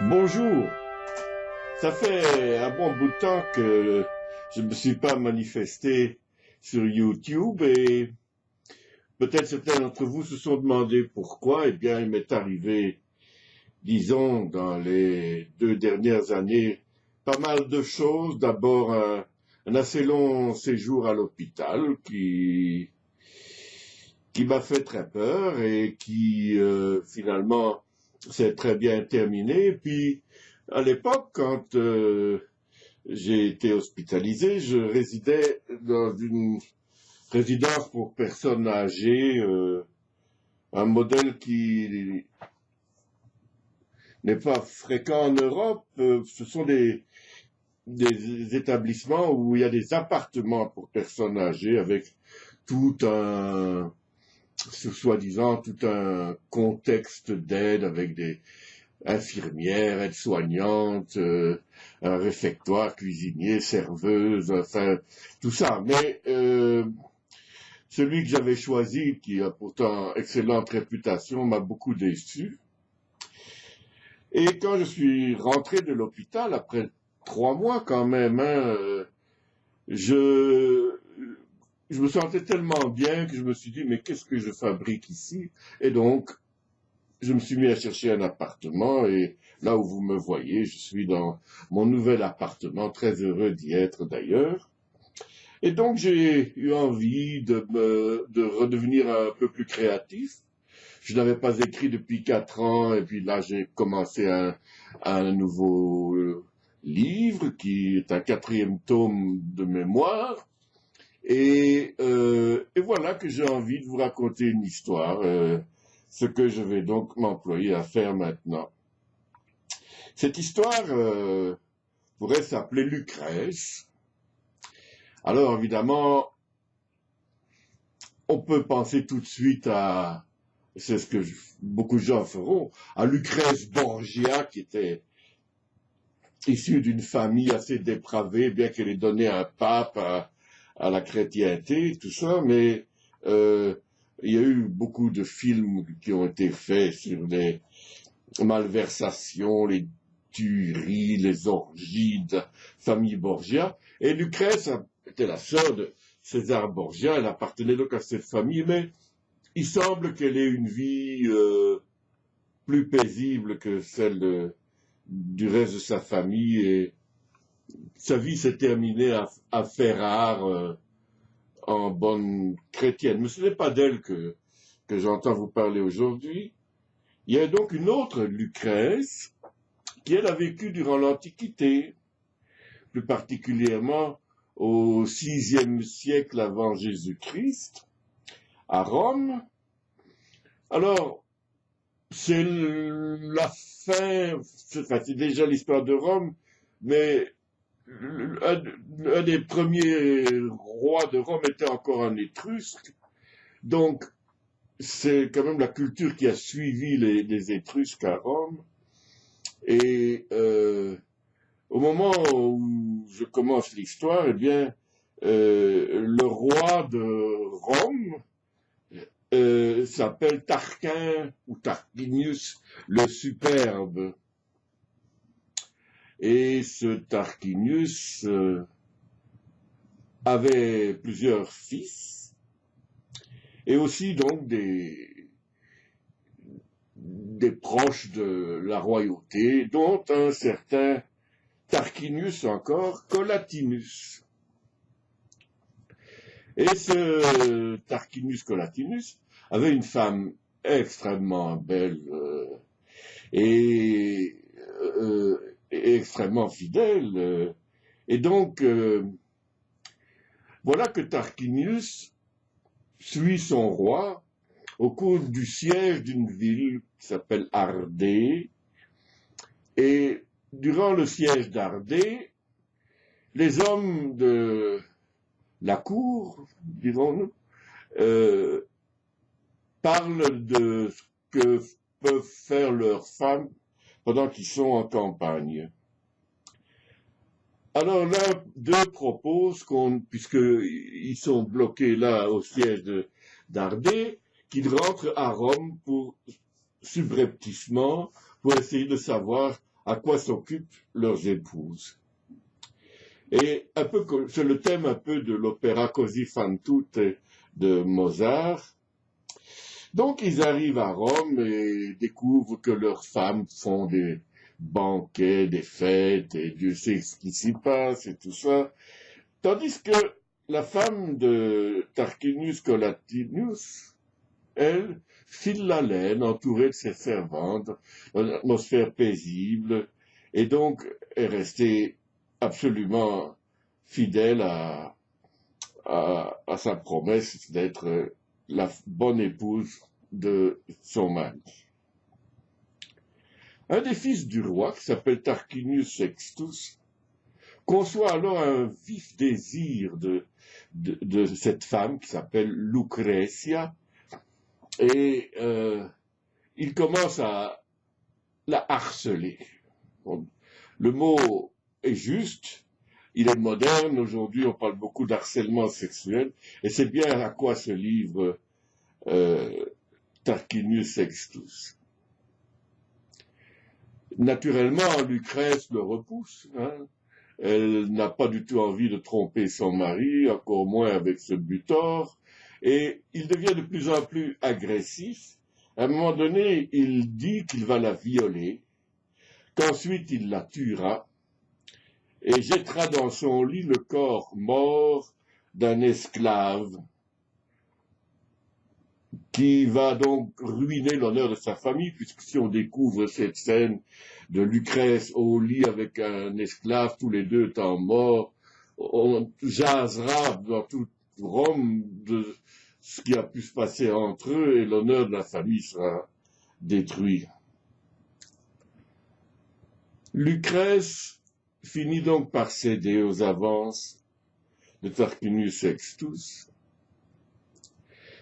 Bonjour, ça fait un bon bout de temps que je ne me suis pas manifesté sur YouTube et peut-être certains d'entre vous se sont demandé pourquoi. Eh bien, il m'est arrivé, disons, dans les 2 dernières années, pas mal de choses. D'abord, un assez long séjour à l'hôpital qui m'a fait très peur et qui finalement s'est très bien terminé. Puis, à l'époque, quand j'ai été hospitalisé, je résidais dans une résidence pour personnes âgées, un modèle qui n'est pas fréquent en Europe. Ce sont des établissements où il y a des appartements pour personnes âgées avec tout un, soi-disant, tout un contexte d'aide avec des infirmières, aides-soignantes, un réfectoire, cuisinier, serveuse, enfin, tout ça. Mais celui que j'avais choisi, qui a pourtant excellente réputation, m'a beaucoup déçu. Et quand je suis rentré de l'hôpital, après 3 mois quand même, je, je me sentais tellement bien que je me suis dit, mais qu'est-ce que je fabrique ici? Et donc, je me suis mis à chercher un appartement et là où vous me voyez, je suis dans mon nouvel appartement, très heureux d'y être d'ailleurs. Et donc j'ai eu envie de redevenir un peu plus créatif. Je n'avais pas écrit depuis 4 ans et puis là j'ai commencé un nouveau livre qui est un 4e tome de mémoire. Et voilà que j'ai envie de vous raconter une histoire, ce que je vais donc m'employer à faire maintenant. Cette histoire pourrait s'appeler Lucrèce. Alors évidemment, on peut penser tout de suite à, c'est ce que beaucoup de gens feront, à Lucrèce Borgia qui était issue d'une famille assez dépravée, bien qu'elle ait donné un pape à la chrétienté, tout ça, mais il y a eu beaucoup de films qui ont été faits sur les malversations, les tueries, les orgies de la famille Borgia. Et Lucrèce était la sœur de César Borgia, elle appartenait donc à cette famille, mais il semble qu'elle ait une vie plus paisible que celle du reste de sa famille, et sa vie s'est terminée à Ferrare, en bonne chrétienne. Mais ce n'est pas d'elle que j'entends vous parler aujourd'hui. Il y a donc une autre Lucrèce qui, elle, a vécu durant l'Antiquité, plus particulièrement au VIe siècle avant Jésus-Christ, à Rome. Alors, c'est la fin, c'est déjà l'histoire de Rome, mais un des premiers rois de Rome était encore un Étrusque, donc c'est quand même la culture qui a suivi les Étrusques à Rome. Et au moment où je commence l'histoire, eh bien, le roi de Rome s'appelle Tarquin ou Tarquinius le Superbe. Et ce Tarquinius avait plusieurs fils et aussi donc des proches de la royauté, dont un certain Tarquinius encore, Collatinus. Et ce Tarquinius Collatinus avait une femme extrêmement belle et extrêmement fidèle. Et donc, voilà que Tarquinius suit son roi au cours du siège d'une ville qui s'appelle Ardée. Et durant le siège d'Ardée, les hommes de la cour, dirons-nous, parlent de ce que peuvent faire leurs femmes pendant qu'ils sont en campagne. Alors l'un d'eux propose puisqu'ils sont bloqués là au siège d'Ardée, qu'ils rentrent à Rome subrepticement, pour essayer de savoir à quoi s'occupent leurs épouses. Et un peu, c'est le thème un peu de l'opéra Così fan tutte de Mozart. Donc ils arrivent à Rome et découvrent que leurs femmes font des banquets, des fêtes, et Dieu sait ce qui s'y passe et tout ça. Tandis que la femme de Tarquinius Collatinus, elle, file la laine, entourée de ses servantes, dans une atmosphère paisible, et donc est restée absolument fidèle à sa promesse d'être la bonne épouse de son mari. Un des fils du roi, qui s'appelle Tarquinius Sextus, conçoit alors un vif désir de cette femme qui s'appelle Lucretia, et il commence à la harceler. Bon, le mot est juste, il est moderne, aujourd'hui on parle beaucoup d'harcèlement sexuel, et c'est bien à quoi se livre Tarquinius Sextus. Naturellement, Lucrèce le repousse, hein. Elle n'a pas du tout envie de tromper son mari, encore moins avec ce butor, et il devient de plus en plus agressif. À un moment donné, il dit qu'il va la violer, qu'ensuite il la tuera, et jettera dans son lit le corps mort d'un esclave, qui va donc ruiner l'honneur de sa famille, puisque si on découvre cette scène de Lucrèce au lit avec un esclave, tous les deux étant morts, on jasera dans toute Rome de ce qui a pu se passer entre eux, et l'honneur de la famille sera détruit. Lucrèce finit donc par céder aux avances de Tarquinius Sextus,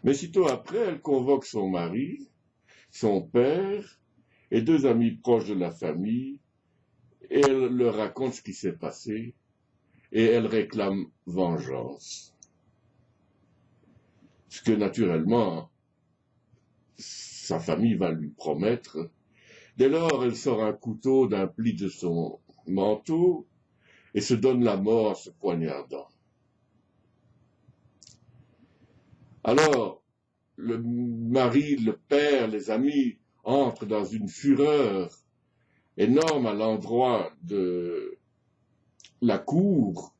mais sitôt après, elle convoque son mari, son père et deux amis proches de la famille, et elle leur raconte ce qui s'est passé, et elle réclame vengeance. Ce que naturellement, sa famille va lui promettre. Dès lors, elle sort un couteau d'un pli de son manteau et se donne la mort en se poignardant. Alors, le mari, le père, les amis entrent dans une fureur énorme à l'endroit de la cour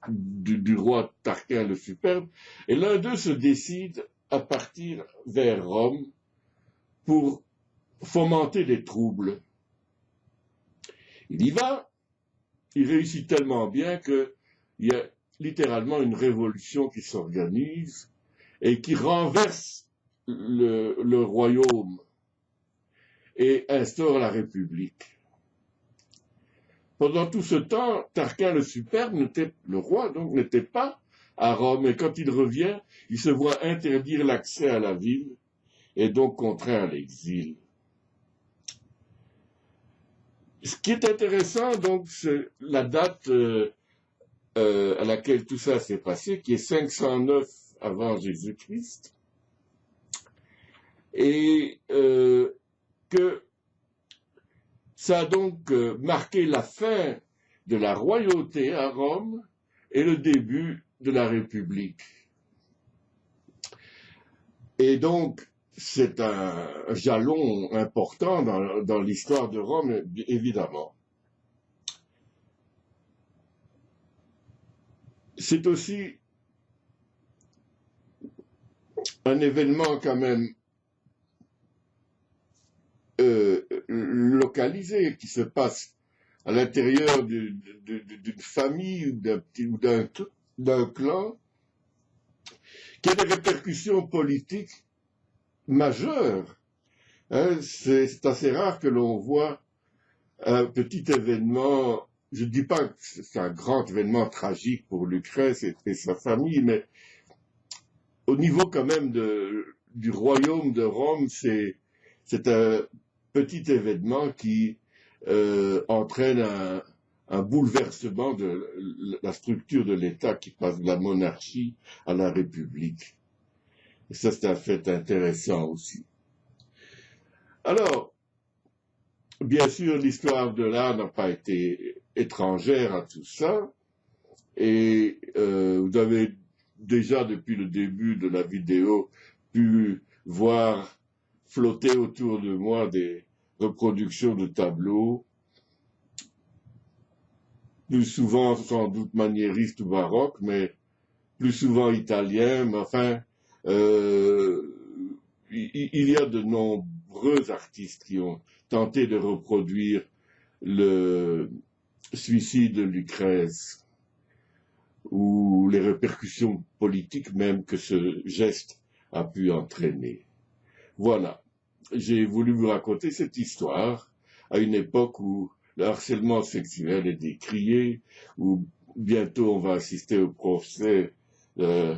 du roi Tarquin le Superbe, et l'un d'eux se décide à partir vers Rome pour fomenter des troubles. Il y va, il réussit tellement bien qu'il y a littéralement une révolution qui s'organise et qui renverse le royaume et instaure la République. Pendant tout ce temps, Tarquin le Superbe, le roi donc, n'était pas à Rome, et quand il revient, il se voit interdire l'accès à la ville et donc contraint à l'exil. Ce qui est intéressant, donc, c'est la date à laquelle tout ça s'est passé, qui est 509 avant Jésus-Christ, et que ça a donc marqué la fin de la royauté à Rome et le début de la République. Et donc, c'est un jalon important dans l'histoire de Rome, évidemment. C'est aussi un événement quand même localisé qui se passe à l'intérieur d'une famille ou d'un clan, qui a des répercussions politiques majeures. Hein, c'est assez rare que l'on voit un petit événement, je ne dis pas que c'est un grand événement tragique pour Lucrèce et sa famille, mais au niveau quand même du royaume de Rome, c'est un petit événement qui entraîne un bouleversement de la structure de l'État qui passe de la monarchie à la République. Et ça, c'est un fait intéressant aussi. Alors, Bien sûr, l'histoire de l'art n'a pas été étrangère à tout ça, et vous avez déjà depuis le début de la vidéo pu voir flotter autour de moi des reproductions de tableaux, plus souvent sans doute maniéristes ou baroques, mais plus souvent italiens, mais enfin, euh, il y a de nombreux artistes qui ont tenté de reproduire le suicide de Lucrèce ou les répercussions politiques même que ce geste a pu entraîner. Voilà, j'ai voulu vous raconter cette histoire à une époque où le harcèlement sexuel est décrié, où bientôt on va assister au procès de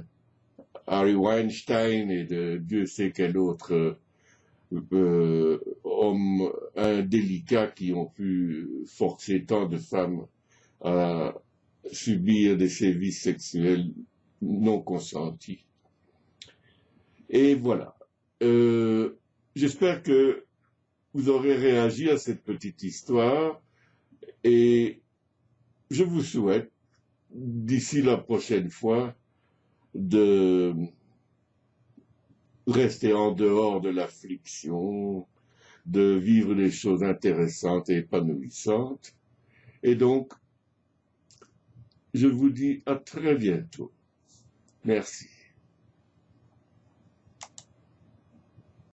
Harry Weinstein et de Dieu sait quel autre hommes indélicats qui ont pu forcer tant de femmes à subir des sévices sexuels non consentis. Et voilà. J'espère que vous aurez réagi à cette petite histoire et je vous souhaite, d'ici la prochaine fois, de rester en dehors de l'affliction, de vivre des choses intéressantes et épanouissantes. Et donc, je vous dis à très bientôt. Merci.